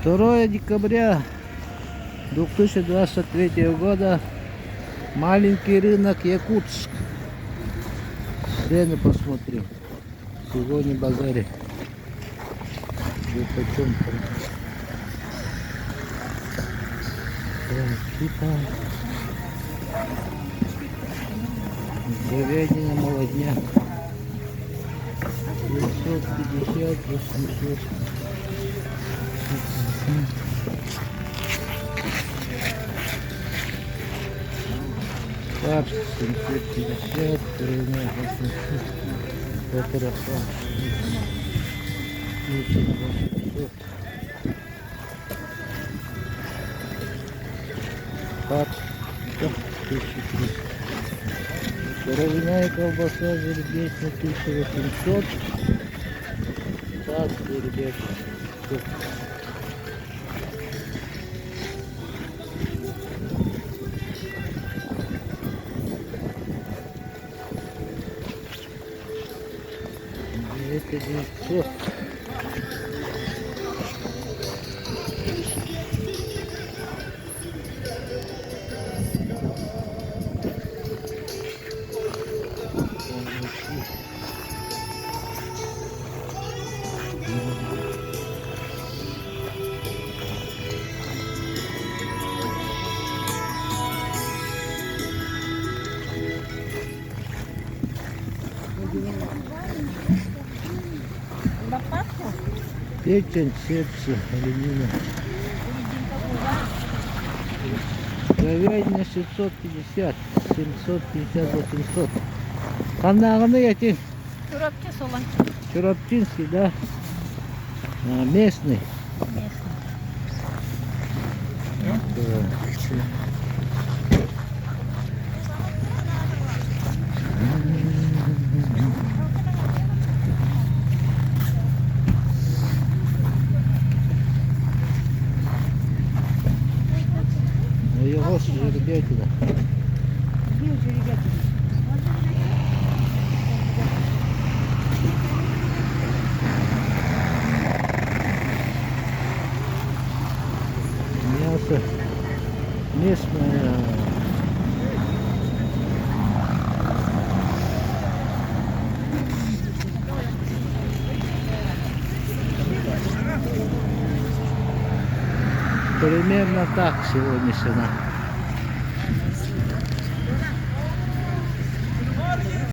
2 декабря 2023 года. Маленький рынок Якутск. Цены посмотрим. Сегодня базаре. Почем там? Говядина молодняк. 750, 800. Фарш 750, куриная 800. Это фарш. 800. Фарш 1300. Коровяная колбаса жеребечная 1800. Так, жеребечная. 900. Печень, сердце, оленина. Говядина 650, 750, 800. Канағыны этим? Чурапчис olan. Чурапчинский, да? Местный. Местный. Его жеребятина. Мясо местное. Примерно так сегодня цена.